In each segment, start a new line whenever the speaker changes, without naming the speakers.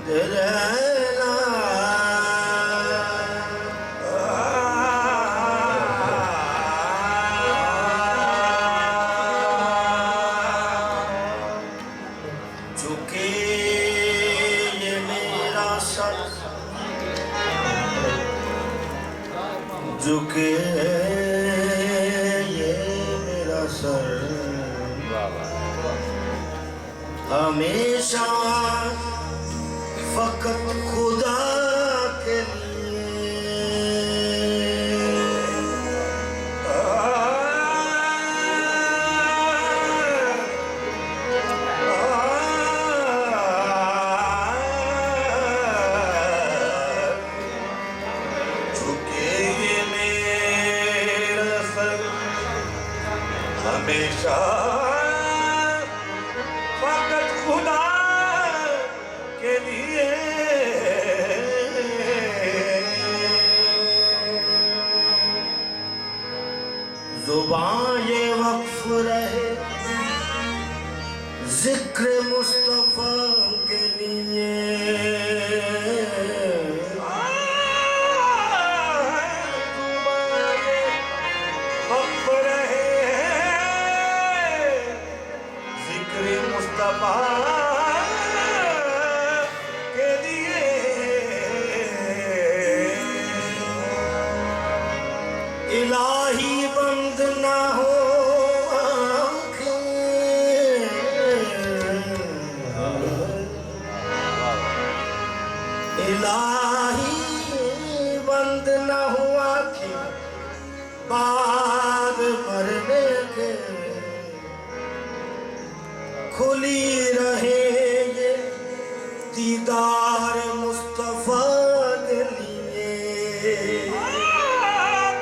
झुके ये मेरा सर, झुके ये मेरा सर, हमेशा फकत खुदा के हमेशा फकत खुदा के लिए। जुबान ये वक्फ रहे जिक्र मुस्तफा के लिए। मुस्तफा के लिए इलाही बंद ना हो इलाही बंद ना हो आँखें बाद मरने के, खुली रहे ये दीदार मुस्तफा के लिए।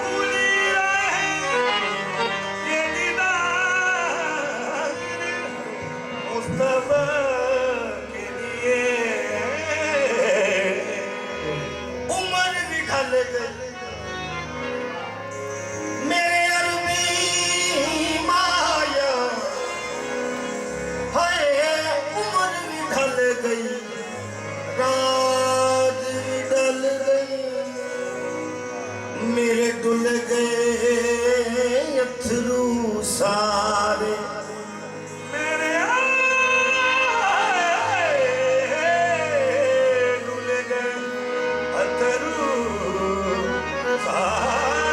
खुली रहे ये दीदार मुस्तफा के लिए। उम्र भी ढल गई मेरे अरबी माया, उम्र भी ढल गई रात भी ढल गई, मेरे डुल गए अथरू सारे, मेरे डुल गए अथरू सारे।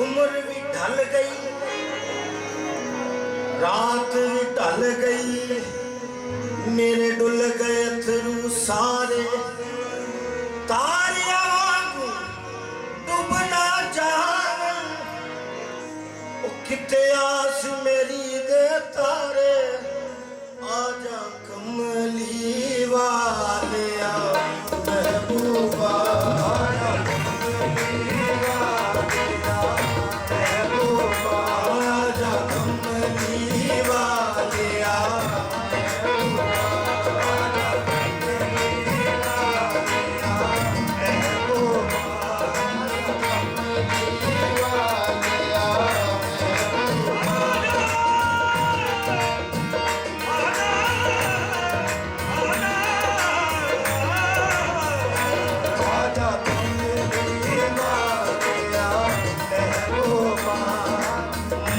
उम्र भी ढल गई रात भी ढल गई, मेरे डुल गए अथरू सारे। तारियां वांगू डूबना जान, किते आस मेरी दे तारे, आजा कमली वाले महबूबा, आजा कमली वाले महबूबा, आजा कमली वाले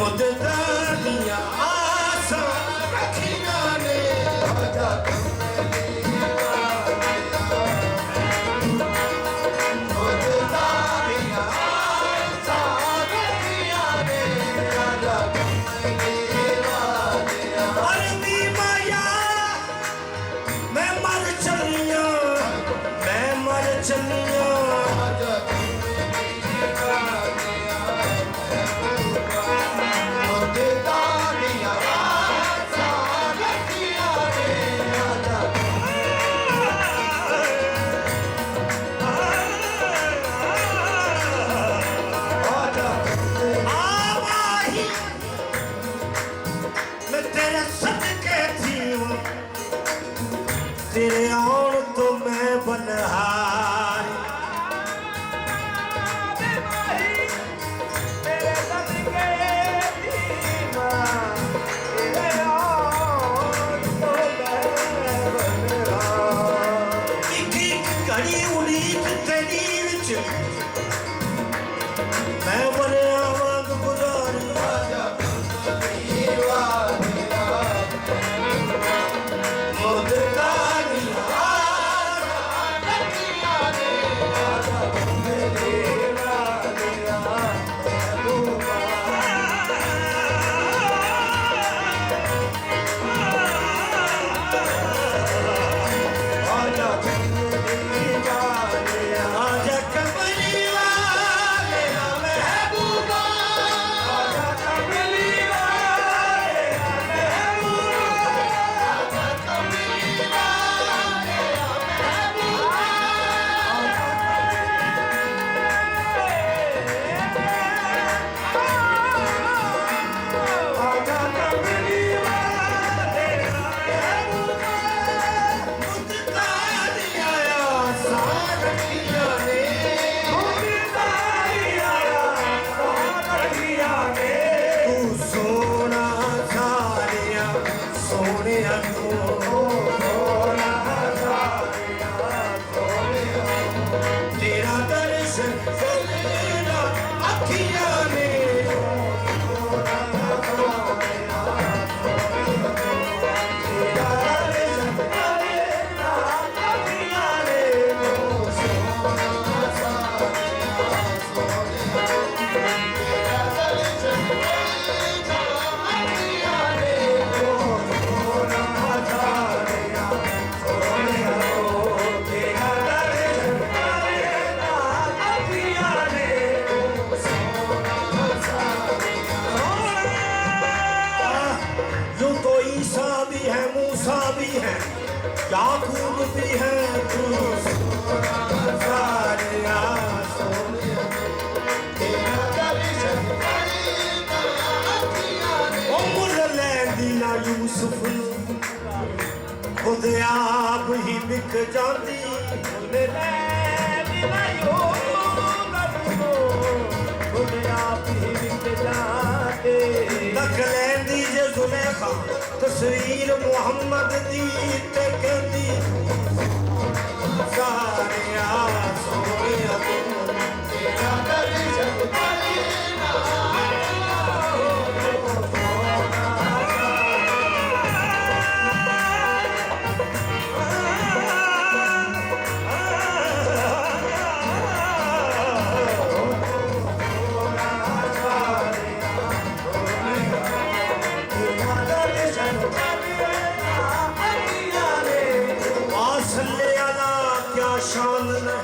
मुद्दालियां आसा रखिया ने, आजा कमली वाले मुद्दालियां आसा रखिया ने, आजा कमली वाले। अरबी माया मैं मर चलिया, मैं मर चलिया, आजा तेरे आउण तो मैं बनहार, तेरे सदके तेरे तेरा दर्शन करना अखियां ने मूसा भी है याकूब भी है तू ना यूसुफ खुद आप ही बिक जाती तक लैंदी जे जुलेखा तस्वीर मुहम्मद दी ते कहंदी सारिया सोनिया तेरा दर्शन शान है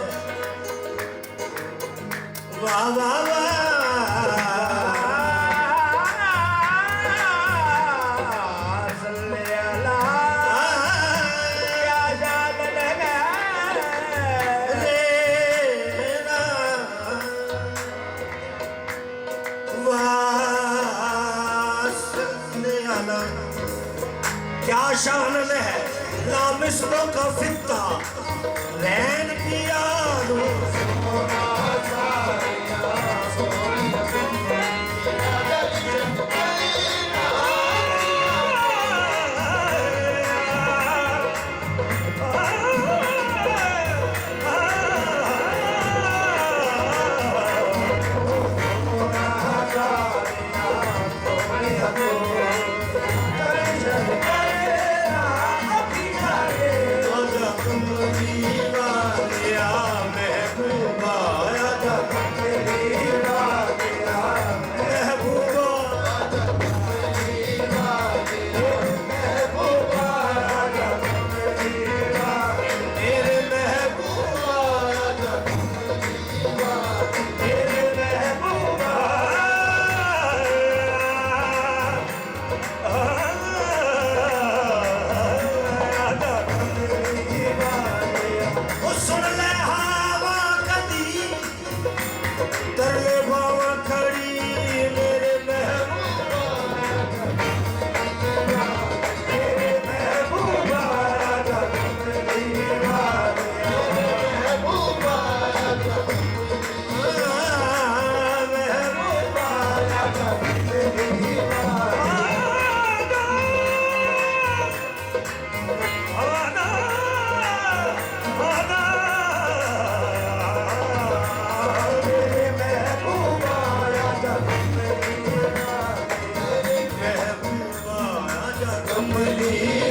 वाह वाह क्या शान है लामिस्लों का फित्ता रैन पिया कमली